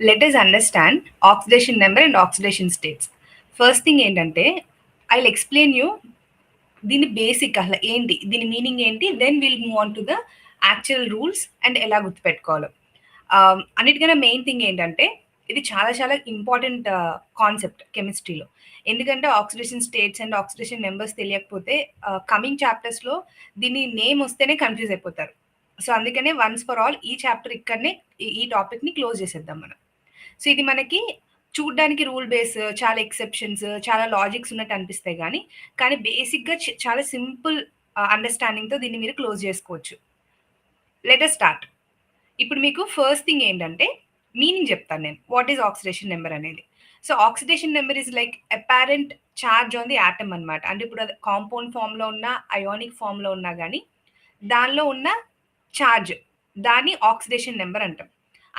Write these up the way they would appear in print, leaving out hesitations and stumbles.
Let us understand oxidation number and oxidation states. First thing ఏంటంటే I will explain you దీని basic అసలు ఏంటి, దీని మీనింగ్ ఏంటి, then will move on to the actual rules and ఎలా గుర్తుపెట్టుకోవాలో. అన్నిటికన్నా మెయిన్ థింగ్ ఏంటంటే ఇది చాలా చాలా ఇంపార్టెంట్ కాన్సెప్ట్ కెమిస్ట్రీలో. ఎందుకంటే oxidation states and oxidation numbers తెలియకపోతే కమింగ్ చాప్టర్స్లో దీని నేమ్ వస్తేనే కన్ఫ్యూజ్ అయిపోతారు. సో అందుకనే వన్స్ ఫర్ ఆల్ ఈ చాప్టర్ ఇక్కడనే ఈ టాపిక్ని క్లోజ్ చేసేద్దాం మనం. సో ఇది మనకి చూడ్డానికి రూల్ బేస్, చాలా ఎక్సెప్షన్స్, చాలా లాజిక్స్ ఉన్నట్టు అనిపిస్తాయి కానీ బేసిక్గా చాలా సింపుల్ అండర్స్టాండింగ్తో దీన్ని మీరు క్లోజ్ చేసుకోవచ్చు. Let us start. ఇప్పుడు మీకు ఫస్ట్ థింగ్ ఏంటంటే మీనింగ్ చెప్తాను నేను, వాట్ ఈజ్ ఆక్సిడేషన్ నెంబర్ అనేది. So oxidation number is like apparent charge on the atom అనమాట. అంటే ఇప్పుడు అది కాంపౌండ్ ఫామ్లో ఉన్నా అయోనిక్ ఫామ్లో ఉన్నా కానీ దానిలో ఉన్న ఛార్జ్, దాన్ని ఆక్సిడేషన్ నెంబర్ అంటాం.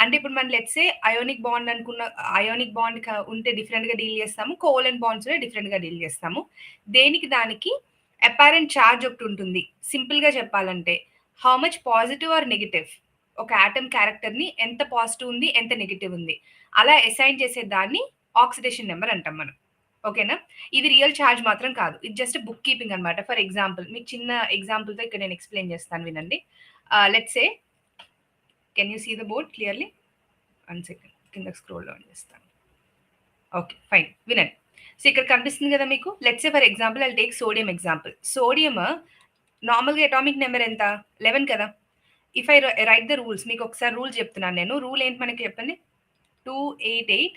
అంటే ఇప్పుడు మనం లెట్సే అయోనిక్ బాండ్ అనుకున్న, అయోనిక్ బాండ్ ఉంటే డిఫరెంట్గా డీల్ చేస్తాము, కోవలెంట్ బాండ్స్ డిఫరెంట్గా డీల్ చేస్తాము. దేనికి దానికి అపారెంట్ ఛార్జ్ ఒకటి ఉంటుంది. సింపుల్గా చెప్పాలంటే how much positive or negative, ఒక ఆటమ్ క్యారెక్టర్ని ఎంత పాజిటివ్ ఉంది ఎంత నెగిటివ్ ఉంది అలా అసైన్ చేసే దాన్ని ఆక్సిడేషన్ నెంబర్ అంటాం మనం. ఓకేనా? ఇది రియల్ ఛార్జ్ మాత్రం కాదు, ఇది జస్ట్ బుక్ కీపింగ్ అనమాట. ఫర్ ఎగ్జాంపుల్ మీకు చిన్న ఎగ్జాంపుల్తో ఇక్కడ నేను ఎక్స్ప్లెయిన్ చేస్తాను, వినండి. Let's say, can you see the board clearly? 1 second కింద స్క్రోల్ డౌన్ చేస్తాను. ఓకే ఫైన్, వినండి. సో ఇక్కడ కనిపిస్తుంది కదా మీకు. Let's say for example I take sodium example. Sodium నార్మల్గా అటామిక్ నెంబర్ ఎంత? 11 కదా. If I write the rules, మీకు ఒకసారి రూల్ చెప్తున్నాను నేను. రూల్ ఏంటి మనకి చెప్పండి. 288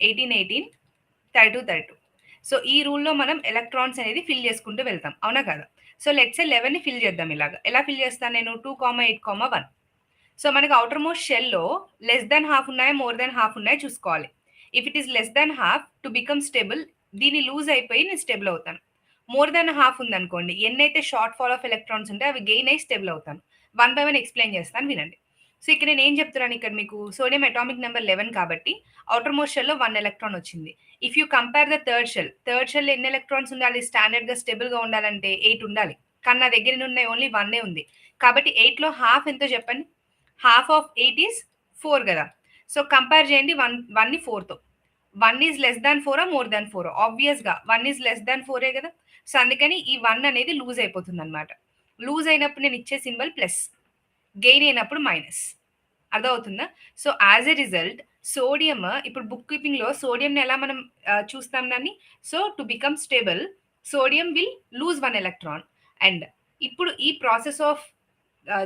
1818 32 32. సో ఈ రూల్లో మనం ఎలక్ట్రాన్స్ అనేది ఫిల్ చేసుకుంటూ వెళ్తాం, అవునా కదా? సో లెట్స్ 11ని ఫిల్ చేద్దాం. ఇలాగా ఎలా ఫిల్ చేస్తాను నేను? 2,8,1. సో మనకి అవుటర్ మోస్ట్ షెల్లో లెస్ దాన్ హాఫ్ ఉన్నాయా మోర్ దాన్ హాఫ్ ఉన్నాయా చూసుకోవాలి. If it is less than half, to become stable దీన్ని లూజ్ అయిపోయి నేను స్టేబుల్ అవుతాను. మోర్ దాన్ హాఫ్ ఉందనుకోండి, ఎన్నైతే షార్ట్ ఫాల్ ఆఫ్ ఎలక్ట్రాన్స్ ఉంటే అవి గెయిన్ అయ్యి స్టేబుల్ అవుతాను. 1 by 1 ఎక్స్ప్లెయిన్ చేస్తాను, వినండి. సో ఇక్కడ నేను ఏం చెప్తున్నాను, ఇక్కడ మీకు సోడియం అటామిక్ నెంబర్ 11 కాబట్టి అవుటర్ మోస్ట్ షెల్లో 1 ఎలక్ట్రాన్ వచ్చింది. If you compare the third shell ఎన్ని ఎలక్ట్రాన్స్ ఉండాలి? స్టాండర్డ్గా స్టేబుల్గా ఉండాలంటే 8 ఉండాలి. కానీ నా దగ్గర ఉన్నాయి ఓన్లీ 1 ఉంది. కాబట్టి 8లో హాఫ్ ఎంతో చెప్పండి. హాఫ్ ఆఫ్ 8 ఈజ్ 4 కదా. సో కంపేర్ చేయండి 1ని 4తో. 1 is less than 4 more than 4? ఆబ్వియస్గా 1 ఈజ్ లెస్ దాన్ 4 కదా. సో అందుకని ఈ 1 అనేది లూజ్ అయిపోతుంది అనమాట. లూజ్ అయినప్పుడు నేను ఇచ్చే సింబల్ ప్లస్, గెయిన్ అయినప్పుడు మైనస్. అర్థమవుతుందా? So as a result sodium, ఇప్పుడు బుక్ కీపింగ్లో సోడియంని ఎలా మనం చూస్తాం దాన్ని? So to become stable sodium will lose 1 electron. And ఇప్పుడు ఈ ప్రాసెస్ ఆఫ్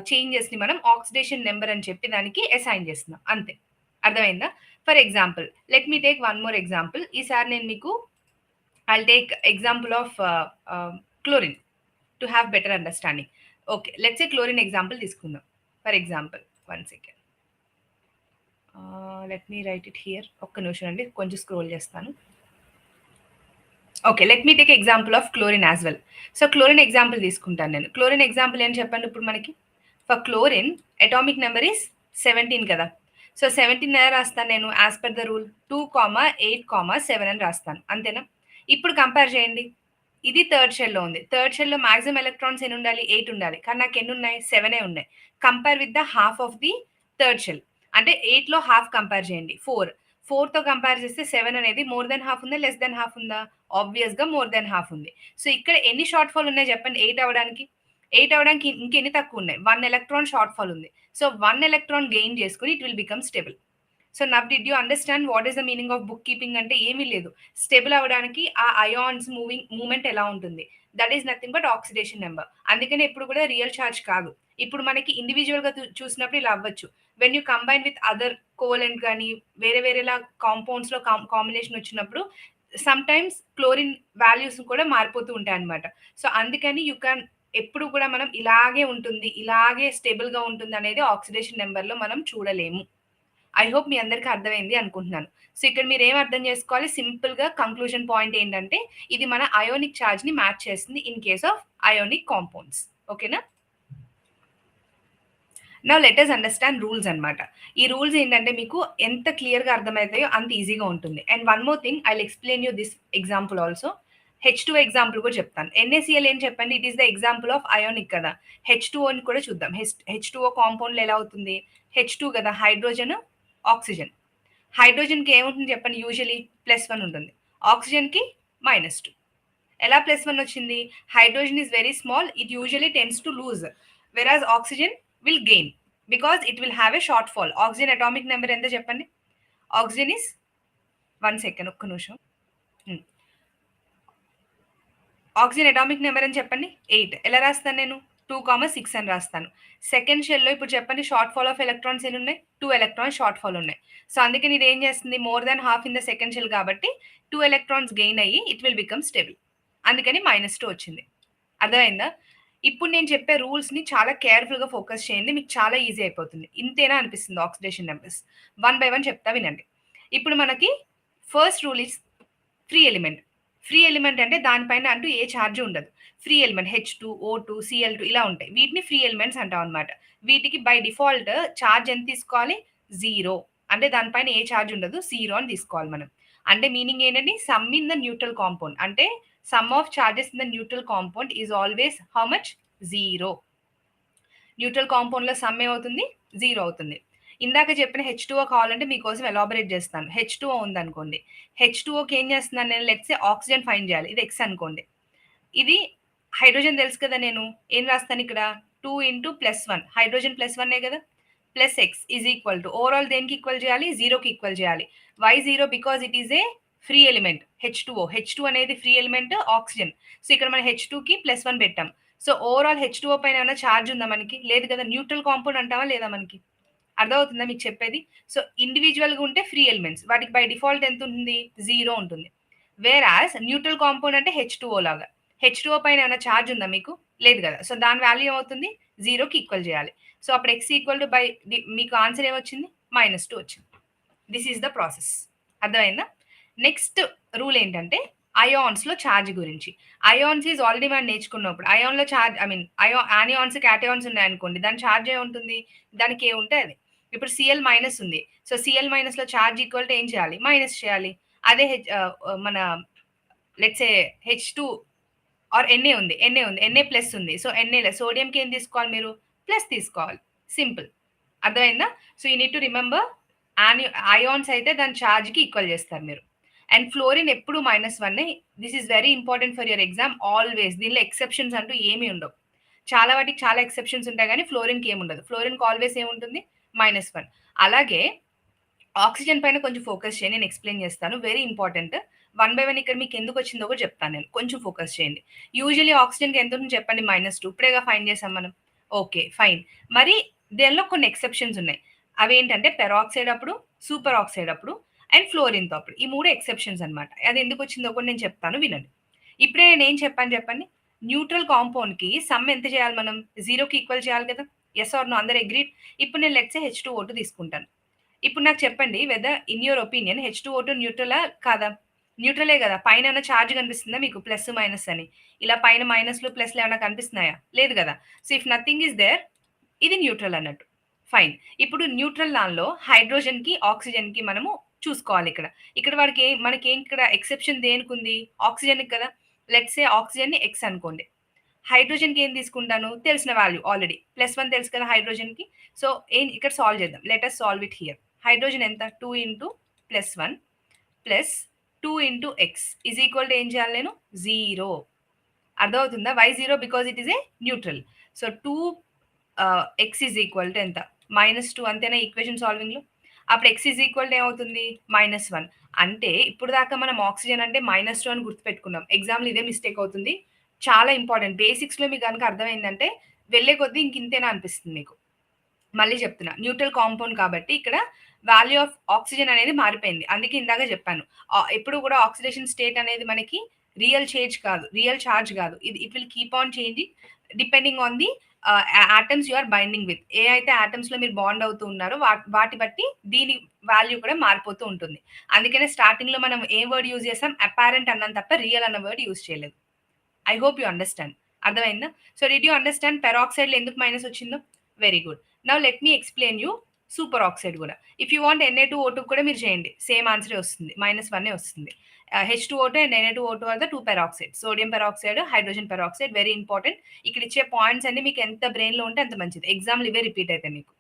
చేంజెస్ని మనం ఆక్సిడేషన్ నెంబర్ అని చెప్పి దానికి అసైన్ చేస్తున్నాం, అంతే. అర్థమైందా? For example let me take one more example. ఈసారి నేను మీకు I'll take example of chlorine to have better understanding. Okay, let's a chlorine example తీసుకుందాం. For example 1 second, let me write it here. ఒక్క నిమిషం అండి, కొంచెం స్క్రోల్ చేస్తాను. Okay, let me take example of chlorine as well. So chlorine example తీసుకుంటాను నేను. Chlorine example ఏం చెప్పండి ఇప్పుడు మనకి. For chlorine atomic number is 17 కదా. సో 17 ఎలా రాస్తాను నేను? యాజ్ పర్ ద రూల్ 2,8,7 అని రాస్తాను, అంతేనా? ఇప్పుడు కంపేర్ చేయండి. ఇది థర్డ్ షెల్లో ఉంది. థర్డ్ షెల్లో మాక్సిమం ఎలక్ట్రాన్స్ ఎన్ని ఉండాలి? 8 ఉండాలి. కానీ నాకు ఎన్ని ఉన్నాయి? 7 ఉన్నాయి. Compare with the half of the third shell. అంటే 8లో హాఫ్ కంపేర్ చేయండి, 4. 4తో కంపేర్ చేస్తే 7 అనేది మోర్ దెన్ హాఫ్ ఉందా లెస్ దెన్ హాఫ్ ఉందా? ఆబ్వియస్గా మోర్ దెన్ హాఫ్ ఉంది. సో ఇక్కడ ఎన్ని షార్ట్ ఫాల్ ఉన్నాయి చెప్పండి? 8 అవ్వడానికి ఇంకెన్ని తక్కువ ఉన్నాయి? 1 ఎలక్ట్రాన్ షార్ట్ ఫాల్ ఉంది. సో 1 ఎలక్ట్రాన్ గెయిన్ చేసుకుని it will become stable. So now did you understand what is the meaning of book keeping? అంటే ఏమీ లేదు, స్టేబుల్ అవ్వడానికి ఆ అయాన్స్ మూమెంట్ ఎలా ఉంటుంది, that is nothing but oxidation number. అందుకని ఎప్పుడు కూడా రియల్ ఛార్జ్ కాదు. ఇప్పుడు మనకి ఇండివిజువల్గా చూసినప్పుడు ఇలా అవ్వచ్చు. When you combine with other covalent కానీ వేరేలా కాంపౌండ్స్లో కాంబినేషన్ వచ్చినప్పుడు సమ్ టైమ్స్ క్లోరిన్ వాల్యూస్ కూడా మారిపోతూ ఉంటాయి అనమాట. సో అందుకని యూ క్యాన్ ఎప్పుడు కూడా మనం ఇలాగే ఉంటుంది, ఇలాగే స్టేబుల్గా ఉంటుంది అనేది ఆక్సిడేషన్ నెంబర్లో మనం చూడలేము. ఐ హోప్ మీ అందరికీ అర్థమైంది అనుకుంటున్నాను. సో ఇక్కడ మీరు ఏం అర్థం చేసుకోవాలి? సింపుల్గా కంక్లూజన్ పాయింట్ ఏంటంటే ఇది మన అయోనిక్ ఛార్జ్ని మ్యాచ్ చేస్తుంది in case of ionic compounds. ఓకేనా? Now let us understand rules అనమాట. ఈ రూల్స్ ఏంటంటే మీకు ఎంత క్లియర్గా అర్థమవుతాయో అంత ఈజీగా ఉంటుంది. And one more thing, I will explain you this example also. H2 example కూడా చెప్తాను. NaCl ఏం చెప్పండి? It is the example of ionic కదా. H2O అని కూడా చూద్దాం. H2O కాంపౌండ్లో ఎలా అవుతుంది? H2 కదా, హైడ్రోజన్ ఆక్సిజన్. హైడ్రోజన్‌కి ఏముంటుంది చెప్పండి యూజువల్లీ +1 ఉంటుంది. ఆక్సిజన్‌కి -2. ఎలా +1 వచ్చింది? Hydrogen is very small. It usually tends to lose. Whereas oxygen will gain. Because it will have a shortfall. Oxygen atomic number ఎంత చెప్పండి? ఆక్సిజన్ ఈస్ 1 సెకండ్ ఒక్క నిమిషం. హ్మ్. ఆక్సిజన్ అటామిక్ నెంబర్ అని చెప్పండి 8. ఎలా రాస్తాను నేను? 2, 6 అని రాస్తాను. సెకండ్ షెల్‌లో ఇప్పుడు చెప్పండి షార్ట్ ఫాల్ ఆఫ్ ఎలక్ట్రాన్స్ ఎన్నున్నాయి? 2 ఎలక్ట్రాన్స్ షార్ట్ ఫాల్ ఉన్నాయి. సో, అందుకని ఇదేం చేస్తుంది more than half in the second shell కాబట్టి 2 ఎలక్ట్రాన్స్ గెయిన్ అయ్యి ఇట్ విల్ బికమ్ స్టేబుల్. అందుకని -2 వచ్చింది. అర్థమైందా? ఇప్పుడు నేను చెప్పే రూల్స్‌ని చాలా కేర్‌ఫుల్‌గా ఫోకస్ చేయండి. మీకు చాలా ఈజీ అయిపోతుంది. ఇంతేనా అనిపిస్తుంది oxidation numbers. One by one చెప్తా వినండి. ఇప్పుడు మనకి first rule is free element. Free element అంటే దానిపైన అంటూ ఏ చార్జ్ ఉండదు. Free element H2, O2, Cl2 ఇలా ఉంటాయి. వీటిని ఫ్రీ ఎలిమెంట్స్ అంటాం అనమాట. వీటికి బై డిఫాల్ట్ చార్జ్ ఎంత తీసుకోవాలి? 0. అంటే దానిపైన ఏ చార్జ్ ఉండదు. 0 అని తీసుకోవాలి మనం. అంటే మీనింగ్ ఏంటండి? Sum in the neutral compound. అంటే sum of charges in the neutral compound is always how much? 0. Neutral కాంపౌండ్‌లో సమ్ ఏమవుతుంది? 0 అవుతుంది. ఇందాక చెప్పిన H2O కావాలంటే మీకోసం ఎలాబొరేట్ చేస్తాను. H2O ఉందనుకోండి. H2Oకి ఏం చేస్తున్నాను నేను లెట్స్ సే ఆక్సిజన్ ఫైండ్ చేయాలి. ఇది X అనుకోండి. ఇది హైడ్రోజన్ తెలుసు కదా నేను. ఏం రాస్తాను ఇక్కడ 2 ఇంటూ +1 హైడ్రోజన్ +1 కదా! Plus x is equal to overall దేనికి ఈక్వల్ చేయాలి? 0కి ఈక్వల్ చేయాలి. Why 0 because it is a free element H2O. H2 అనేది ఫ్రీ ఎలిమెంట్ ఆక్సిజన్. సో ఇక్కడ మనం H2కి +1 పెట్టాం. సో ఓవరాల్ H2O పైన ఏమైనా చార్జ్ ఉందా మనకి? లేదు కదా! న్యూట్రల్ కాంపౌండ్ అంటావా లేదా మనకి? అర్థమవుతుందా మీకు చెప్పేది? సో ఇండివిడ్యువల్‌గా ఉంటే ఫ్రీ ఎలిమెంట్స్. వాటికి బై డిఫాల్ట్ ఎంత ఉంటుంది? 0 ఉంటుంది. వేరాస్ న్యూట్రల్ కాంపౌండ్ అంటే H2O లాగా. H2O పైన ఏమైనా చార్జ్ ఉందా మీకు? లేదు కదా! సో దాని వాల్యూ ఏమవుతుంది? 0కి ఈక్వల్ చేయాలి. సో అప్పుడు x ఈక్వల్ టు బై మీకు ఆన్సర్ ఏమొచ్చింది? -2 వచ్చింది. This is the process. అర్థమైందా? నెక్స్ట్ రూల్ ఏంటంటే అయాన్స్‌లో చార్జ్ గురించి. అయాన్స్ ఈజ్ ఆల్రెడీ మనం నేర్చుకున్నప్పుడు. అయాన్‌లో charge I mean anions, cations ఉన్నాయనుకోండి. దాని చార్జ్ ఏముంటుంది? దానికి ఏ ఉంటే అది. ఇప్పుడు Cl మైనస్ ఉంది. సో Cl మైనస్‌లో చార్జ్ ఈక్వల్ టు ఏం చేయాలి? మైనస్ చేయాలి. అదే మన let's say H2 or Na plus ఉంది. సో సోడియంకి ఏం తీసుకోవాలి మీరు? ప్లస్ తీసుకోవాలి. సింపుల్. అర్థమైందా? So you need to remember ions అయితే దాని చార్జ్‌కి ఈక్వల్ చేస్తారు మీరు. అండ్ ఫ్లోరిన్ ఎప్పుడు -1. This is very important for your exam always. దీనిలో ఎక్సెప్షన్స్ అంటూ ఏమీ ఉండవు. చాలా వాటికి చాలా ఎక్సెప్షన్స్ ఉంటాయి గానీ ఫ్లోరిన్‌కి ఏముండదు. ఫ్లోరిన్‌కి ఆల్వేస్ ఏముంటుంది? -1. అలాగే ఆక్సిజన్ పైన కొంచెం ఫోకస్ చేయండి. నేను ఎక్స్‌ప్లెయిన్ చేస్తాను. Very important. One by one ఇక్కడ మీకు ఎందుకు వచ్చిందో కూడా చెప్తాను నేను. కొంచెం ఫోకస్ చేయండి. యూజువల్లీ ఆక్సిజన్‌కి ఎంత ఉంటుంది చెప్పండి? -2. ఇప్పుడేగా ఫైండ్ చేసాం మనం. ఓకే. ఫైన్. మరి దీనిలో కొన్ని ఎక్సెప్షన్స్ ఉన్నాయి. అవేంటంటే పెరాక్సైడ్ అప్పుడు, సూపర్ ఆక్సైడ్ అప్పుడు అండ్ ఫ్లోరిన్‌తో అప్పుడు. ఈ 3 ఎక్సెప్షన్స్ అన్నమాట. అది ఎందుకు వచ్చిందో కూడా నేను చెప్తాను వినండి. ఇప్పుడే నేనేం చెప్పాను చెప్పండి? న్యూట్రల్ కాంపౌండ్‌కి సమ్ ఎంత చేయాలి మనం? 0కి ఈక్వల్ చేయాలి కదా! యెస్ ఆర్ నో అందరూ అగ్రీడ్? ఇప్పుడు నేను లెట్స్ సే H2O2 తీసుకుంటాను. ఇప్పుడు నాకు చెప్పండి whether in your opinion H2O2 న్యూట్రలా కాదా? న్యూట్రలే గదా! పైన ఏమన్నా చార్జ్ కనిపిస్తుందా మీకు ప్లస్, మైనస్ అని? ఇలా పైన మైనస్‌లు, ప్లస్‌లు ఏమైనా కనిపిస్తున్నాయా? లేదు గదా! So, if nothing is there ఇది న్యూట్రల్ అన్నట్టు. ఫైన్. ఇప్పుడు న్యూట్రల్ దానిలో హైడ్రోజన్‌కి, ఆక్సిజన్‌కి మనము చూసుకోవాలి ఇక్కడ. ఇక్కడ మనకేం ఇక్కడ ఎక్సెప్షన్ దేనికుంది? ఆక్సిజన్‌కి కదా! లెట్స్ సే ఆక్సిజన్‌ని X అనుకోండి. హైడ్రోజన్‌కి ఏం తీసుకుంటాను? తెలిసిన వాల్యూ ఆల్రెడీ. +1 తెలుసు కదా హైడ్రోజన్‌కి. సో, ఇక్కడ సాల్వ్ చేద్దాం. Let us solve it here. Hydrogen ఎంత? 2 into +1 plus 2 into x is equal to ఏం చేయాలి నేను? 0. అర్థమవుతుందా? Why 0 because it is a neutral. So 2 x is equal to ఎంత? -2 అంతేనా ఈక్వేషన్ సాల్వింగ్‌లో? అప్పుడు ఎక్స్ ఈజ్ ఈక్వల్ టు ఏమవుతుంది? -1. అంటే ఇప్పుడు దాకా మనం ఆక్సిజన్ అంటే -2 అని గుర్తుపెట్టుకున్నాం. ఎగ్జామ్‌లో ఇదే మిస్టేక్ అవుతుంది. చాలా ఇంపార్టెంట్. బేసిక్స్‌లో మీకు గనుక అర్థమైందంటే వెళ్ళే కొద్దీ ఇంతేనా అనిపిస్తుంది మీకు. మళ్ళీ చెప్తున్నా. న్యూట్రల్ కాంపౌండ్ కాబట్టి ఇక్కడ వాల్యూ ఆఫ్ ఆక్సిజన్ అనేది మారిపోయింది. అందుకే ఇందాక చెప్పాను. ఎప్పుడు కూడా ఆక్సిడేషన్ స్టేట్ అనేది మనకి రియల్ చార్జ్ కాదు. It will keep on changing depending on the atoms you are binding with. ఏ అయితే ఆటమ్స్‌లో మీరు బాండ్ అవుతూ ఉన్నారో వాటి బట్టి దీని వాల్యూ కూడా మారిపోతూ ఉంటుంది. అందుకనే స్టార్టింగ్‌లో మనం ఏ వర్డ్ యూజ్ చేసాం? అపారెంట్ అన్నాం తప్ప రియల్ అన్న వర్డ్ యూజ్ చేయలేదు. I hope you understand. అర్థమైందా? సో, డిడ్ యూ అండర్‌స్టాండ్ పెరాక్సైడ్‌లో ఎందుకు మైనస్ వచ్చిందో? Very good. Now let me explain you super oxide గూడా. ఇఫ్ యూ వాంట్ Na2O2 కూడా మీరు చేయండి. సేమ్ ఆన్సరే వస్తుంది. -1 వస్తుంది. H2O2 and Na2O2 are the 2 peroxide. Sodium peroxide, hydrogen peroxide very important. ఇక్కడ ఇచ్చే పాయింట్స్ అన్ని మీకు ఎంత బ్రెయిన్‌లో ఉంటే అంత మంచిది. ఎగ్జామ్‌లో ఇవే రిపీట్ అయితాయి మీకు.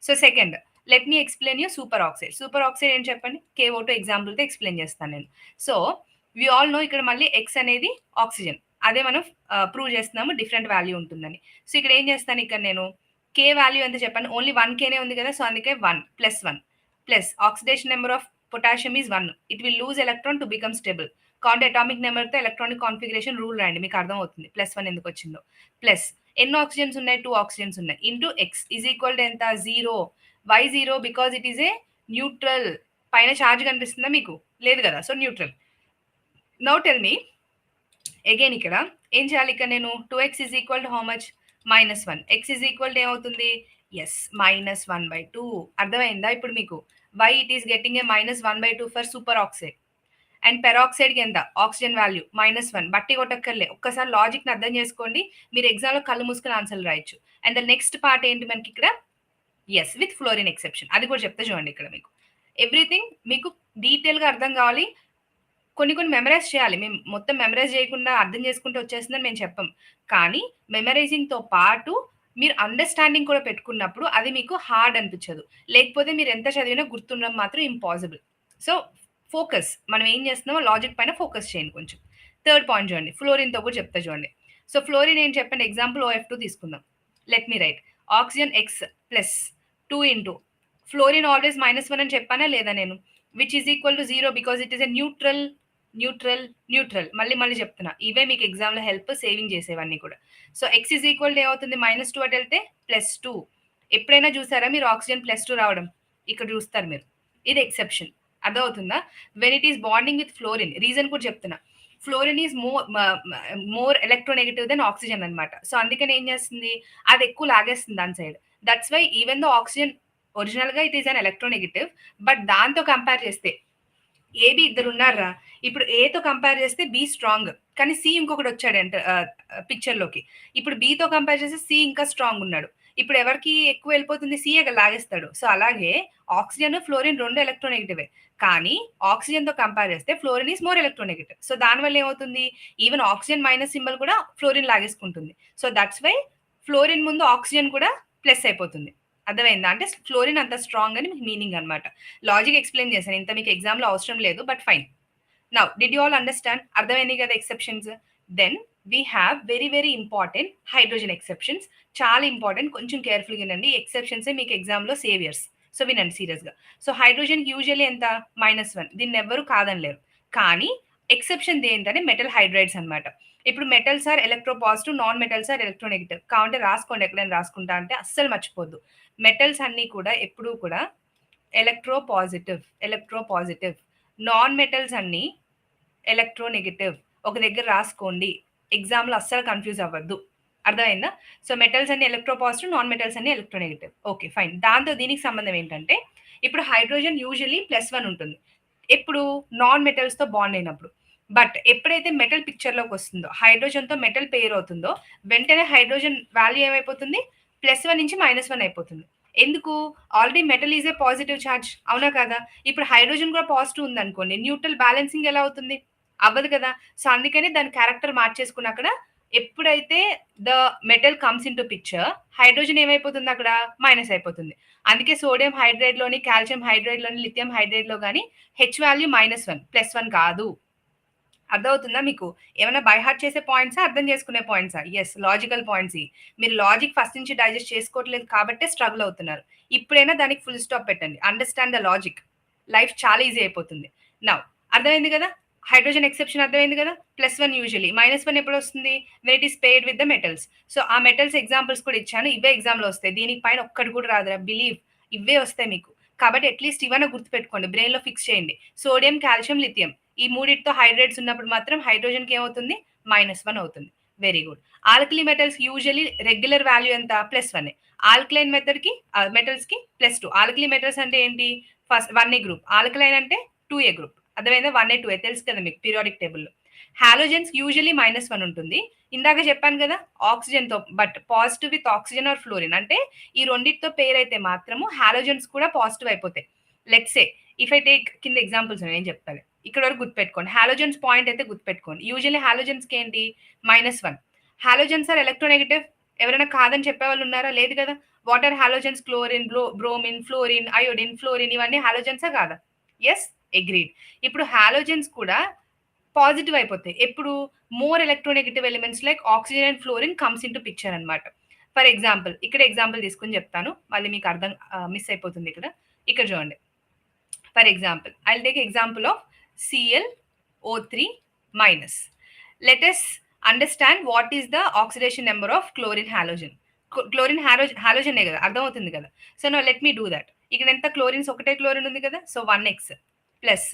So, second let me explain you super oxide. Super oxide ఏంటి చెప్పండి? KO2 ఎగ్జాంపుల్‌తో ఎక్స్‌ప్లెయిన్ చేస్తాను నేను. సో, వి ఆల్ నో ఇక్కడ మళ్ళీ X అనేది ఆక్సిజన్. అదే మనం ప్రూవ్ చేస్తున్నాము డిఫరెంట్ వాల్యూ ఉంటుందని. సో, ఇక్కడ ఏం చేస్తాను ఇక్కడ నేను K వాల్యూ ఎంత చెప్పండి? ఓన్లీ 1 Kనే ఉంది కదా! సో, అందుకే 1 +1 plus oxidation number of potassium is 1. It will lose electron to become stable. Count atomic నెంబర్‌తో ఎలక్ట్రానిక్ కాన్ఫిగరేషన్ రూల్ రాయండి. మీకు అర్థమవుతుంది. +1 ఎందుకు వచ్చిందో. ప్లస్ ఎన్ని ఆక్సిజన్స్ ఉన్నాయి? 2 ఆక్సిజన్స్ ఉన్నాయి. Into X is equal to ఎంత? 0. Why 0? Because it is a neutral. పైన ఛార్జ్ కనిపిస్తుందా మీకు? లేదు కదా! So, neutral. Now tell me again ఇక్కడ ఏం చేయాలి? ఇక్కడ నేను 2x is equal to how much? -1. x is equal to ఏమవుతుంది? ఎస్ -1/2. అర్థమైందా ఇప్పుడు మీకు? Why it is getting a -1/2 for super oxide. And పెరాక్సైడ్కి ఎంత? Oxygen value -1. బట్టి కొట్టక్కర్లే. ఒక్కసారి లాజిక్ని అర్థం చేసుకోండి. మీరు ఎగ్జామ్లో కళ్ళు మూసుకొని ఆన్సర్లు రాయొచ్చు. అండ్ ద నెక్స్ట్ పార్ట్ ఏంటి మనకి ఇక్కడ? Yes with fluorine exception. అది కూడా చెప్తా చూడండి ఇక్కడ మీకు. ఎవ్రీథింగ్ మీకు డీటెయిల్గా అర్థం కావాలి. కొన్ని మెమరైజ్ చేయాలి. మేము మొత్తం మెమరైజ్ చేయకుండా అర్థం చేసుకుంటూ వచ్చేసిందని మేము చెప్పం. కానీ మెమరైజింగ్‌తో పాటు మీరు అండర్‌స్టాండింగ్ కూడా పెట్టుకున్నప్పుడు అది మీకు హార్డ్ అనిపించదు. లేకపోతే మీరు ఎంత చదివినా గుర్తుండడం మాత్రం ఇంపాసిబుల్. So, focus. మనం ఏం చేస్తున్నామో లాజిక్ పైన ఫోకస్ చేయండి కొంచెం. థర్డ్ పాయింట్ చూడండి. ఫ్లోరిన్‌తో కూడా చెప్తా చూడండి. సో, ఫ్లోరిన్ ఏంటి చెప్పండి? ఎగ్జాంపుల్ OF2 తీసుకుందాం. Let me right. Oxygen X plus 2 into fluorine always -1 అని చెప్పానా లేదా నేను? Which is equal to 0 because it is a neutral. Neutral. మళ్ళీ చెప్తున్నా. ఇవే మీకు ఎగ్జామ్‌లో హెల్ప్ సేవింగ్ చేసేవన్నీ కూడా. So, X is equal to ఏమవుతుంది? -2 అటెళ్తే +2. ఎప్పుడైనా చూసారా మీరు ఆక్సిజన్ +2 రావడం? ఇక్కడ చూస్తారు మీరు. ఇది ఎక్సెప్షన్. అర్థమవుతుందా? When it is bonding with fluorine. Reason కూడా చెప్తున్నా. Fluorine is more electronegative than oxygen అనమాట. సో, అందుకని ఏం చేస్తుంది? అది ఎక్కువ లాగేస్తుంది దాని side. That's why even though oxygen ఒరిజినల్‌గా it is an electronegative. But దాంతో కంపేర్ చేస్తే ఏబి ఇద్దరు ఉన్నారా? ఇప్పుడు ఏతో కంపేర్ చేస్తే బి స్ట్రాంగ్. కానీ సి ఇంకొకటి వచ్చాడంట పిక్చర్‌లోకి. ఇప్పుడు బితో కంపేర్ చేస్తే సి ఇంకా స్ట్రాంగ్ ఉన్నాడు. ఇప్పుడు ఎవరికి ఎక్కువ వెళ్ళిపోతుంది? సిఏ లాగేస్తాడు. సో, అలాగే ఆక్సిజన్, ఫ్లోరిన్ 2 ఎలక్ట్రోనెగటివే. కానీ ఆక్సిజన్‌తో కంపేర్ చేస్తే fluorine is more electronegative. So, దానివల్ల ఏమవుతుంది? ఈవెన్ ఆక్సిజన్ మైనస్ సింబల్ కూడా ఫ్లోరిన్ లాగేసుకుంటుంది. సో, దట్స్ వై ఫ్లోరిన్ ముందు ఆక్సిజన్ కూడా ప్లస్ అయిపోతుంది. అర్థమైందా? అంటే ఫ్లోరిన్ అంత స్ట్రాంగ్ అని మీకు మీనింగ్ అనమాట. లాజిక్ ఎక్స్‌ప్లెయిన్ చేశాను. ఇంత మీకు ఎగ్జామ్‌లో అవసరం లేదు. But fine. Now did you all understand? అర్థమైంది కదా exceptions? Then we have very important hydrogen exceptions. చాలా ఇంపార్టెంట్. కొంచెం కేర్‌ఫుల్‌గా వినండి. ఎక్సెప్షన్సే మీకు ఎగ్జామ్‌లో సేవియర్స్. సో, వినండి సీరియస్‌గా. సో, హైడ్రోజన్‌కి యూజువల్లీ ఎంత? -1. దీన్ని ఎవ్వరు కాదనలేరు. కానీ ఎక్సెప్షన్ దేంటంటే మెటల్ హైడ్రైడ్స్ అనమాట. ఇప్పుడు metals are electropositive, non metals are electronegative. కావాలంటే రాసుకోండి ఎక్కడైనా రాసుకుంటా అంటే అస్సలు మర్చిపోద్దు. మెటల్స్ అన్నీ కూడా ఎప్పుడూ కూడా ఎలక్ట్రోపాజిటివ్. నాన్ మెటల్స్ అన్నీ ఎలక్ట్రోనెగటివ్. ఒక దగ్గర రాసుకోండి. ఎగ్జామ్‌లో అస్సలు కన్‌ఫ్యూజ్ అవ్వద్దు. అర్థమైందా? సో, మెటల్స్ అన్ని ఎలక్ట్రోపాజిటివ్, నాన్ మెటల్స్ అన్ని ఎలక్ట్రోనెగటివ్. Okay fine. దాంతో దీనికి సంబంధం ఏంటంటే ఇప్పుడు హైడ్రోజన్ యూజువల్లీ +1 ఉంటుంది. ఎప్పుడు? నాన్ మెటల్స్‌తో బాండ్ అయినప్పుడు. బట్ ఎప్పుడైతే మెటల్ పిక్చర్‌లోకి వస్తుందో, హైడ్రోజన్‌తో మెటల్ పెయిర్ అవుతుందో, వెంటనే హైడ్రోజన్ వాల్యూ ఏమైపోతుంది? +1 నుంచి -1 అయిపోతుంది. ఎందుకు? Already metal is a positive charge. అవునా కాదా? ఇప్పుడు హైడ్రోజన్ కూడా పాజిటివ్ ఉందనుకోండి. న్యూట్రల్ బ్యాలెన్సింగ్ ఎలా అవుతుంది? అవ్వదు కదా! సో, అందుకని దాని క్యారెక్టర్ మార్చేసుకుని అక్కడ ఎప్పుడైతే the metal comes into picture, hydrogen ఏమైపోతుంది అక్కడ? మైనస్ అయిపోతుంది. అందుకే సోడియం హైడ్రైడ్‌లోని, కాల్షియం హైడ్రైడ్‌లోని, లిథియం హైడ్రైడ్‌లో గాని హెచ్ వాల్యూ -1 +1 కాదు. అర్థమవుతుందా మీకు? ఏమైనా బై హార్ట్ చేసే పాయింట్సా? అర్థం చేసుకునే పాయింట్సా? యెస్. లాజికల్ పాయింట్స్ ఇయి. మీరు లాజిక్ ఫస్ట్ నుంచి డైజెస్ట్ చేసుకోవట్లేదు కాబట్టే స్ట్రగుల్ అవుతున్నారు. ఇప్పుడైనా దానికి ఫుల్ స్టాప్ పెట్టండి. Understand the logic. లైఫ్ చాలా ఈజీ అయిపోతుంది. నౌ అర్థమైంది కదా! హైడ్రోజన్ ఎక్సెప్షన్ అర్థమైంది కదా! +1 యూజువల్లీ. -1 ఎప్పుడొస్తుంది? When it is paired with the metals. So, ఆ మెటల్స్ ఎగ్జాంపుల్స్ కూడా ఇచ్చాను. ఇవే ఎగ్జామ్‌లో వస్తాయి. దీనికి పైన ఒక్కటి కూడా రాదురా బిలీవ్. ఇవే వస్తాయి మీకు. కాబట్టి అట్‌లీస్ట్ ఇవన్నా గుర్తుపెట్టుకోండి. బ్రెయిన్‌లో ఫిక్స్ చేయండి. Sodium, calcium, lithium. ఈ మూడిటితో హైడ్రైడ్స్ ఉన్నప్పుడు మాత్రం హైడ్రోజన్‌కి ఏమవుతుంది? -1 అవుతుంది. Very good. Alkali metals usually regular value ఎంత? +1. ఆల్కలైన్ మెటల్స్‌కి +2. ఆల్కలీ మెటల్స్ అంటే ఏంటి? First 1A group. ఆల్కలైన్ అంటే 2A గ్రూప్. అర్థమైందా? 1A, 2A తెలుసు కదా మీకు పీరియాడిక్ టేబుల్‌లో. హాలోజన్స్ యూజువల్లీ -1 ఉంటుంది. ఇందాక చెప్పాను కదా! ఆక్సిజన్‌తో but positive with oxygen or fluorine. అంటే ఈ రెండిటితో పెయిర్ అయితే మాత్రము హాలోజన్స్ కూడా పాజిటివ్ అయిపోతాయి. Let's say if I take కింద ఎగ్జాంపుల్స్ నేను చెప్తాను. ఇక్కడ వరకు గుర్తుపెట్టుకోండి. హాలోజన్స్ పాయింట్ అయితే గుర్తుపెట్టుకోండి. యూజువల్లీ హాలోజన్స్‌కి ఏంటి? -1. Halogens are electronegative. ఎవరైనా కాదని చెప్పేవాళ్ళు ఉన్నారా? లేదు కదా! What are halogens chlorine, bromine, fluorine, iodine, fluorine ఇవన్నీ హాలోజన్సా కాదా? Yes, agreed. ఇప్పుడు హాలోజన్స్ కూడా పాజిటివ్ అయిపోతాయి ఎప్పుడు? More electronegative elements like oxygen and fluorine comes into picture అనమాట. ఫర్ ఎగ్జాంపుల్ ఇక్కడ ఎగ్జాంపుల్ తీసుకుని చెప్తాను, మళ్ళీ మీకు అర్థం మిస్ అయిపోతుంది ఇక్కడ. ఇక్కడ చూడండి, for example I take example of ClO3 minus. Let us understand what is the oxidation number of chlorine halogen. Chlorine హాలోజనే కదా, అర్థమవుతుంది కదా. So no let me do that. ఇక్కడ ఎంత క్లోరిన్స్, ఒకటే క్లోరిన్ ఉంది కదా, so 1x plus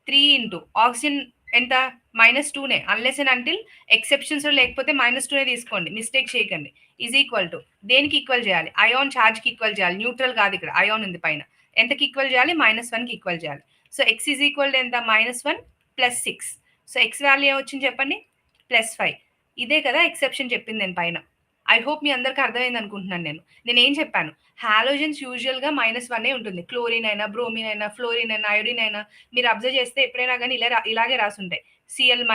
3 into oxygen ఎంత -2నే, అన్లెస్ అండ్ అంటిల్ ఎక్సెప్షన్స్ లేకపోతే -2నే తీసుకోండి, మిస్టేక్ చేయకండి. ఈజ్ ఈక్వల్ టు దేనికి ఈక్వల్ చేయాలి? అయాన్ ఛార్జ్కి ఈక్వల్ చేయాలి, న్యూట్రల్ కాదు, ఇక్కడ అయాన్ ఉంది పైన. ఎంతకి ఈక్వల్ చేయాలి? -1కి ఈక్వల్ చేయాలి. So x is equal to ఎంత? -1 ప్లస్ 6. సో x వాల్యూ ఏమొచ్చింది చెప్పండి? +5. ఇదే కదా ఎక్సెప్షన్ చెప్పింది నేను పైన. ఐ హోప్ మీ అందరికీ అర్థమైంది అనుకుంటున్నాను. నేను ఏం చెప్పాను? హాలోజన్స్ యూజువల్గా -1 ఉంటుంది. క్లోరిన్ అయినా, బ్రోమిన్ అయినా, ఫ్లోరిన్ అయినా, అయోడిన్ అయినా మీరు అబ్జర్వ్ చేస్తే ఎప్పుడైనా కానీ ఇలాగే రాసుంటాయి. Cl-,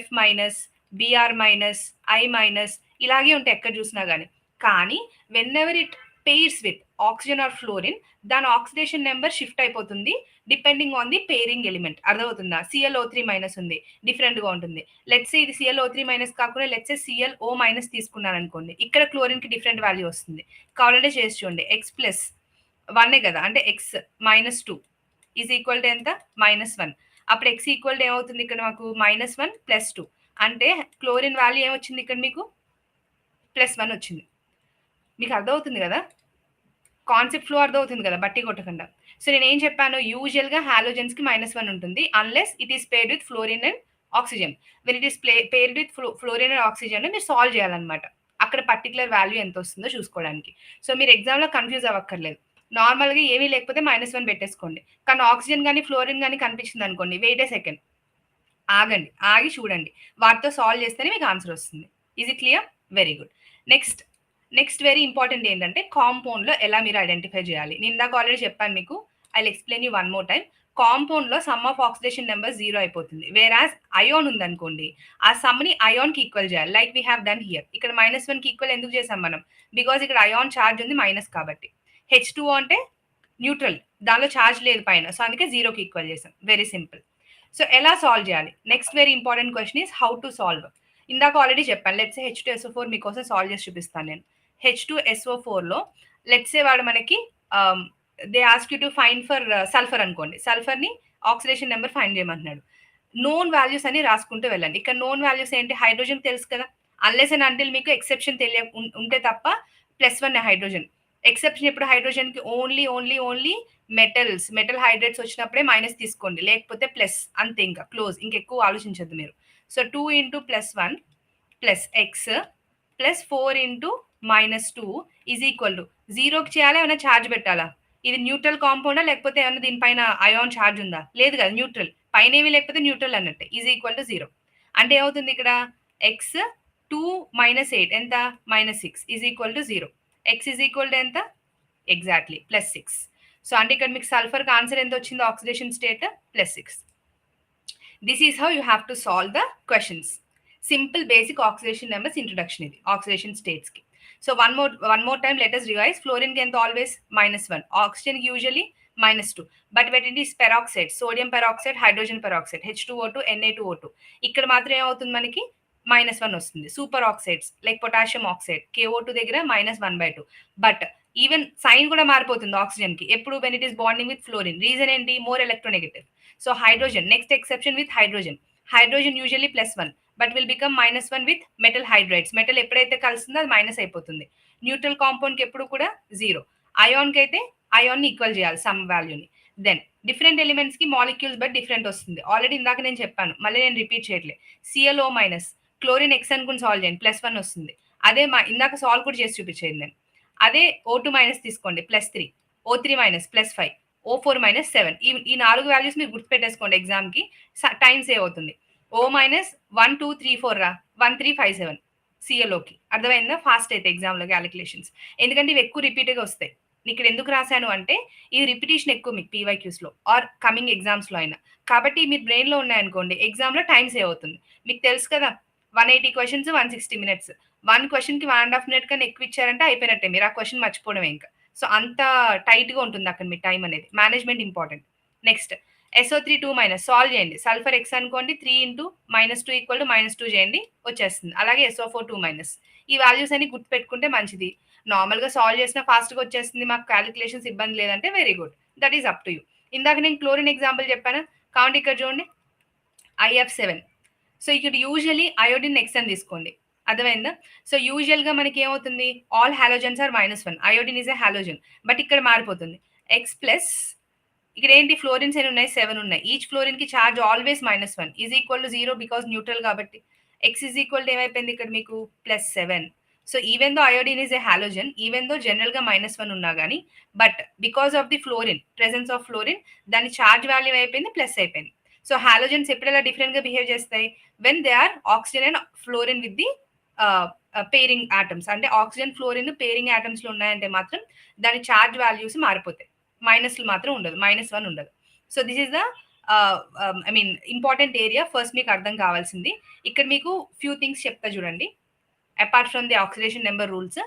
F-, Br-, I-, ఇలాగే ఉంటాయి ఎక్కడ చూసినా కానీ. కానీ when ever it pairs with oxygen or fluorine, దాని ఆక్సిడేషన్ నెంబర్ షిఫ్ట్ అయిపోతుంది depending on the pairing element. అర్థమవుతుందా? ClO3- ఉంది, డిఫరెంట్ గా ఉంటుంది. లెట్స్ ఇది ClO3- కాకుండా లెట్స్ ClO- తీసుకున్నాను అనుకోండి, ఇక్కడ క్లోరిన్ కి డిఫరెంట్ వాల్యూ వస్తుంది. కావాలంటే చేసి చూడండి. x+1 కదా, అంటే x -2 ఈజ్ ఈక్వల్ టు ఎంత? -1. అప్పుడు x ఈక్వల్ టు ఏమవుతుంది ఇక్కడ మాకు? -1 + 2. అంటే క్లోరిన్ వాల్యూ ఏమొచ్చింది ఇక్కడ మీకు? +1 వచ్చింది. మీకు అర్థమవుతుంది కదా, కాన్సెప్ట్ ఫ్లో అర్థమవుతుంది కదా, బట్టి కొట్టకుండా. సో నేను ఏం చెప్పాను? యూజువల్గా హాలోజన్స్ కి -1 ఉంటుంది, unless it is paired with fluorine and oxygen. When it is paired with fluorine and oxygen మీరు సాల్వ్ చేయాలన్నమాట, అక్కడ పర్టికులర్ వాల్యూ ఎంత వస్తుందో చూసుకోవడానికి. సో మీరు ఎగ్జామ్లో కన్ఫ్యూజ్ అవ్వక్కర్లేదు. నార్మల్గా ఏమీ లేకపోతే -1 పెట్టేసుకోండి. కానీ ఆక్సిజన్ కానీ ఫ్లోరిన్ కానీ కనిపించింది అనుకోండి, వెయిట్ ఏ సెకండ్, ఆగండి, ఆగి చూడండి, వాటితో సాల్వ్ చేస్తేనే మీకు ఆన్సర్ వస్తుంది. Is it clear? Very good. Next very important ఏంటంటే కాంపౌండ్లో ఎలా మీరు ఐడెంటిఫై చేయాలి. నేను ఇందాక ఆల్రెడీ చెప్పాను మీకు, I explain you one more time. కాంపౌండ్లో సమ్ ఆఫ్ ఆక్సిడేషన్ నెంబర్ 0 అయిపోతుంది. వేరాజ్ అయోన్ ఉందనుకోండి, ఆ సమ్ని అయాన్కి ఈక్వల్ చేయాలి, like we have done here. ఇక్కడ -1కి ఈక్వల్ ఎందుకు చేసాం మనం? బికాజ్ ఇక్కడ అయాన్ ఛార్జ్ ఉంది మైనస్ కాబట్టి. H2O అంటే న్యూట్రల్, దానిలో ఛార్జ్ లేదు పైన, సో అందుకే 0కి ఈక్వల్ చేసాం. Very simple. సో ఎలా సాల్వ్ చేయాలి? Next very important question is how to solve. ఇందాక ఆల్రెడీ చెప్పాను. లెట్స్ సే H2SO4 మీకోసం సాల్వ్ చేసి చూపిస్తాను నేను. H2SO4లో లెట్స్ సే వాడు మనకి they ask you to find for sulphur అనుకోండి. సల్ఫర్ని ఆక్సిడేషన్ నెంబర్ ఫైండ్ చేయమంటున్నాడు. నోన్ వాల్యూస్ అని రాసుకుంటూ వెళ్ళండి. ఇక్కడ నోన్ వాల్యూస్ ఏంటి? హైడ్రోజన్ తెలుసు కదా, అన్లెస్ అండ్ అంటిల్ మీకు ఎక్సెప్షన్ ఉంటే తప్ప +1 హైడ్రోజన్. ఎక్సెప్షన్ ఇప్పుడు హైడ్రోజన్కి ఓన్లీ మెటల్ హైడ్రేట్స్ వచ్చినప్పుడే మైనస్ తీసుకోండి, లేకపోతే ప్లస్, అంతే, ఇంకా క్లోజ్, ఇంకెక్కువ ఆలోచించద్దు మీరు. So 2 × +1 + x + 4 × -2 is equal to 0కి చేయాలా, ఏమైనా ఛార్జ్ పెట్టాలా? ఇది న్యూట్రల్ కాంపౌండా లేకపోతే ఏమైనా దీనిపైన అయాన్ ఛార్జ్ ఉందా? లేదు కదా, న్యూట్రల్, పైన ఏమీ లేకపోతే న్యూట్రల్ అన్నట్టు. ఈజ్ ఈక్వల్ టు 0 అంటే ఏమవుతుంది ఇక్కడ? x 2 - 8 ఎంత? -6 is equal to 0. x is equal to ఎంత? ఎగ్జాక్ట్లీ +6. సో అంటే ఇక్కడ మీకు సల్ఫర్కి ఆన్సర్ ఎంత వచ్చిందో? Oxidation state +6. This is how you have to solve the questions. Simple basic oxidation numbers introduction ఇది ఆక్సిడేషన్ స్టేట్స్కి. So one more time let us revise. ఫ్లోరిన్కి ఎంత? ఆల్వేస్ -1. ఆక్సిజన్కి usually -2. But when it is peroxide, sodium peroxide, hydrogen peroxide, H2O2, Na2O2, ఇక్కడ మాత్రం ఏమవుతుంది మనకి? -1 వస్తుంది. Super oxides like potassium oxide, KO2 దగ్గర -1/2. బట్ ఈవెన్ సైన్ కూడా మారిపోతుంది ఆక్సిజన్కి ఎప్పుడు? When it is bonding with fluorine. Reason ఏంటి? More electronegative. So hydrogen, next exception with hydrogen. Hydrogen usually +1 but will become -1 with metal hydrides. Metal ఎప్పుడైతే కలుస్తుందో అది minus అయిపోతుంది. న్యూట్రల్ కాంపౌండ్కి ఎప్పుడు కూడా 0. అయాన్కి అయితే అయాన్ని ఈక్వల్ చేయాలి సమ్ వాల్యూని. దెన్ డిఫరెంట్ ఎలిమెంట్స్కి మాలిక్యూల్స్ బట్ డిఫరెంట్ వస్తుంది. ఆల్రెడీ ఇందాక నేను చెప్పాను, మళ్ళీ నేను రిపీట్ చేయట్లేదు. ClO-, క్లోరిన్ X అనుకుని సాల్వ్ చేయండి, +1 వస్తుంది. అదే ఇందాక సాల్వ్ కూడా చేసి చూపించేది నేను. అదే O2- తీసుకోండి, +3, O3- +5, O4- 7. ఈ 4 వాల్యూస్ మీరు గుర్తుపెట్టేసుకోండి ఎగ్జామ్కి, టైం సేవ్ అవుతుంది. O- 1 2 3 4 రా, 1 3 5 7 ClOకి. అర్థమైందా? ఫాస్ట్ అయితే ఎగ్జామ్లో క్యాలిక్యులేషన్స్, ఎందుకంటే ఇవి ఎక్కువ రిపీట్గా వస్తాయి. ఇక్కడ ఎందుకు రాశాను అంటే ఇది రిపిటేషన్ ఎక్కువ మీకు PYQsలో ఆర్ కమింగ్ ఎగ్జామ్స్లో అయినా, కాబట్టి మీరు బ్రెయిన్లో ఉన్నాయనుకోండి ఎగ్జామ్లో టైం సేవ్ అవుతుంది. మీకు తెలుసు కదా, 180 క్వశ్చన్స్ 160 మినిట్స్. 1 క్వశ్చన్‌కి 1 ½ మినిట్ కన్నా ఎక్కువ ఇచ్చారంటే అయిపోయినట్టే. మీరు ఆ క్వశ్చన్ మర్చిపోవడమే ఇంకా. సో, అంత టైట్‌గా ఉంటుంది అక్కడ మీ టైమ్ అనేది. Management important. Next SO3 2- solve చేయండి. సల్ఫర్ X అనుకోండి 3 ఇంటూ -2 ఈక్వల్ టు -2 చేయండి వచ్చేస్తుంది. అలాగే SO4 2-. ఈ వాల్యూస్ అన్ని గుర్తుపెట్టుకుంటే మంచిది. నార్మల్‌గా సాల్వ్ చేసినా ఫాస్ట్‌గా వచ్చేస్తుంది. మాకు కాలిక్యులేషన్స్ ఇబ్బంది లేదంటే very good. That is up to you. ఇందాక నేను క్లోరిన్ ఎగ్జాంపుల్ చెప్పానా? కాబట్టి ఇక్కడ చూడండి IF7. సో ఇక్కడ యూజువల్లీ అయోడిన్ నెక్స్ట్ అని తీసుకోండి. అర్థమైందా? సో యూజువల్‌గా మనకి ఏమవుతుంది? All halogens are -1. Iodine is a halogen. But ఇక్కడ మారిపోతుంది. X ప్లస్ ఇక్కడ ఏంటి ఫ్లోరిన్స్ ఎన్ని ఉన్నాయి? 7 ఉన్నాయి. ఈచ్ ఫ్లోరిన్ కి charge always -1 is equal to 0 because neutral కాబట్టి. X ఈజ్ ఈక్వల్ టు ఏమైపోయింది ఇక్కడ మీకు +7. So even though iodine is a halogen, even though general గా -1 ఉన్నా గానీ, but because of the fluorine, presence of fluorine దాని charge value అయిపోయింది plus అయిపోయింది. సో హాలోజన్స్ ఎప్పుడు ఎలా డిఫరెంట్ గా బిహేవ్ చేస్తాయి? When they are oxygen and fluorine with the pairing atoms. అంటే ఆక్సిజన్ ఫ్లోరిన్ పేరింగ్ ఆటమ్స్ లో ఉన్నాయంటే మాత్రం దాని చార్జ్ వాల్యూస్ మారిపోతాయి. మైనస్లు మాత్రం ఉండదు. -1 ఉండదు. So this is the I mean important area. First మీకు అర్థం కావాల్సింది. ఇక్కడ మీకు ఫ్యూ థింగ్స్ చెప్తా చూడండి. Apart from the oxidation number rules,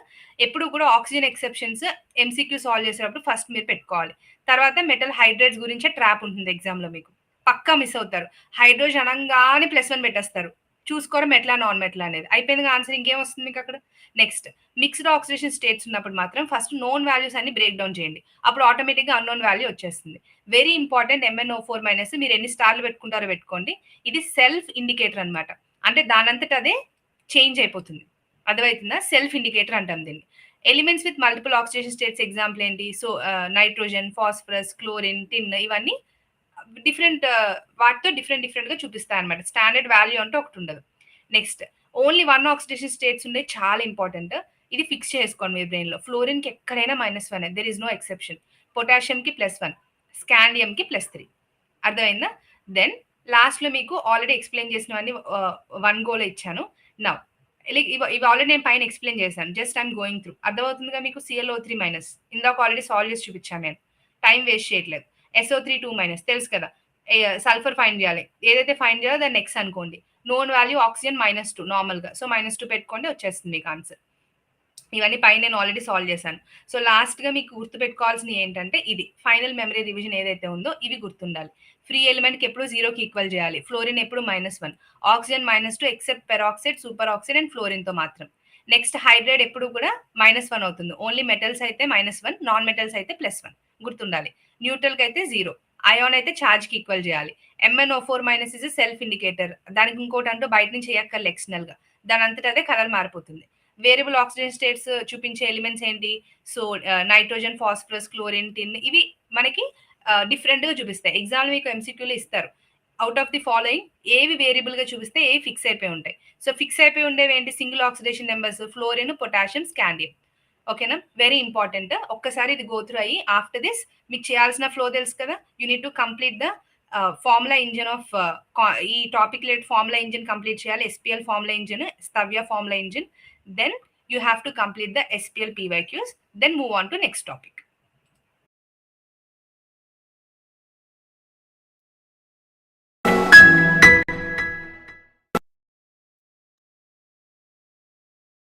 ఎప్పుడు కూడా ఆక్సిజన్ ఎక్సెప్షన్స్ ఎంసీక్యూ సాల్వ్ చేసేటప్పుడు ఫస్ట్ మీరు పెట్టుకోవాలి. తర్వాత మెటల్ హైడ్రేట్స్ గురించే ట్రాప్ ఉంటుంది ఎగ్జామ్ లో మీకు. పక్కా మిస్ అవుతారు. హైడ్రోజన్ అనంగానే +1 పెట్టేస్తారు. చూసుకోవడం మెట్లా నాన్ మెట్లా అనేది. అయిపోయిందిగా ఆన్సర్, ఇంకేం వస్తుంది మీకు అక్కడ? నెక్స్ట్ మిక్స్డ్ ఆక్సిడేషన్ స్టేట్స్ ఉన్నప్పుడు మాత్రం ఫస్ట్ నోన్ వాల్యూస్ అన్ని బ్రేక్ డౌన్ చేయండి. అప్పుడు ఆటోమేటిక్‌గా అన్నోన్ వాల్యూ వచ్చేస్తుంది. వెరీ ఇంపార్టెంట్ MnO4- మీరు ఎన్ని స్టార్లు పెట్టుకుంటారో పెట్టుకోండి. ఇది సెల్ఫ్ ఇండికేటర్ అన్నమాట. అంటే దానంతట అదే చేంజ్ అయిపోతుంది. అర్థమవుతుందా? సెల్ఫ్ ఇండికేటర్ అంటాం దీన్ని. Elements with multiple oxidation states example ఏంటి? సో నైట్రోజన్, ఫాస్ఫరస్, క్లోరిన్, టిన్ ఇవన్నీ డిఫరెంట్ వాటితో డిఫరెంట్ గా చూపిస్తాయి అనమాట. స్టాండర్డ్ వాల్యూ అంటే ఒకటి ఉండదు. నెక్స్ట్ ఓన్లీ 1 ఆక్సిడేషన్ స్టేట్స్ ఉండే చాలా ఇంపార్టెంట్. ఇది ఫిక్స్ చేసుకోండి మీ బ్రెయిన్ లో. ఫ్లోరిన్ కి ఎక్కడైనా -1, there is no exception. Potassium కి +1, స్కాండియం కి +3. అర్థమైందా? దెన్ లాస్ట్ లో మీకు ఆల్రెడీ ఎక్స్ప్లెయిన్ చేసినవన్నీ 1 గోలో ఇచ్చాను. నౌ ఇవి ఆల్రెడీ నేను పైన ఎక్స్ప్లెయిన్ చేశాను. Just I'm going through. అర్థమవుతుందిగా మీకు? ClO3- ఇందాక ఆల్రెడీ సాల్వ్ చేసి చూపించాను నేను. టైం వేస్ట్ చేయట్లేదు. SO3 2- తెలుసు కదా. సల్ఫర్ ఫైండ్ చేయాలి. ఏదైతే ఫైండ్ చేయాలో దాన్ని X అనుకోండి. నోన్ వాల్యూ ఆక్సిజన్ -2 నార్మల్‌గా. సో -2 పెట్టుకోండి వచ్చేస్తుంది మీకు ఆన్సర్. ఇవన్నీ పైన నేను ఆల్రెడీ సాల్వ్ చేశాను. సో లాస్ట్‌గా మీకు గుర్తుపెట్టుకోవాల్సినవి ఏంటంటే ఇది. ఫైనల్ మెమరీ రివిజన్ ఏదైతే ఉందో ఇవి గుర్తుండాలి. ఫ్రీ ఎలిమెంట్‌కి ఎప్పుడు 0కి ఈక్వల్ చేయాలి. ఫ్లోరిన్ ఎప్పుడు -1. Oxygen -2 except peroxide, super oxide and ఫ్లోరిన్‌తో మాత్రం. నెక్స్ట్ హైడ్రైడ్ ఎప్పుడు కూడా -1 అవుతుంది. ఓన్లీ మెటల్స్ అయితే -1, నాన్ మెటల్స్ అయితే +1. గుర్తుండాలి. న్యూట్రల్‌కి అయితే 0. అయాన్ అయితే చార్జ్‌కి ఈక్వల్ చేయాలి. MnO4- is self indicator. దానికి ఇంకోటి అంటూ బయట నుంచి చేయక్కర్లే ఎక్స్టర్నల్‌గా. దాని అంతట అదే కలర్ మారిపోతుంది. వేరియబుల్ ఆక్సిజన్ స్టేట్స్ చూపించే ఎలిమెంట్స్ ఏంటి? సో నైట్రోజన్, ఫాస్ఫరస్, క్లోరిన్, టిన్ ఇవి మనకి డిఫరెంట్‌గా చూపిస్తాయి. ఎగ్జామ్‌లో మీకు ఎంసీక్యూలో ఇస్తారు. ఔట్ ఆఫ్ ది ఫాలోయింగ్ ఏవి వేరియబుల్‌గా చూపిస్తే ఏవి ఫిక్స్ అయిపోయి ఉంటాయి. సో ఫిక్స్ అయిపోయి ఉండేవి ఏంటి? Single oxidation numbers fluorine, potassium, scandium. ఓకేనా? Very important. ఒక్కసారి ఇది గో త్రూ అయ్యి ఆఫ్టర్ దిస్ మీకు చేయాల్సిన ఫ్లో తెలుసు కదా. You need to complete the formula engine of ఈ topic related formula engine complete చేయాలి. ఎస్పీఎల్ ఫార్ములా ఇంజిన్, స్తవ్య formula engine. Then you have to complete the SPL PYQs. Then move on to next topic.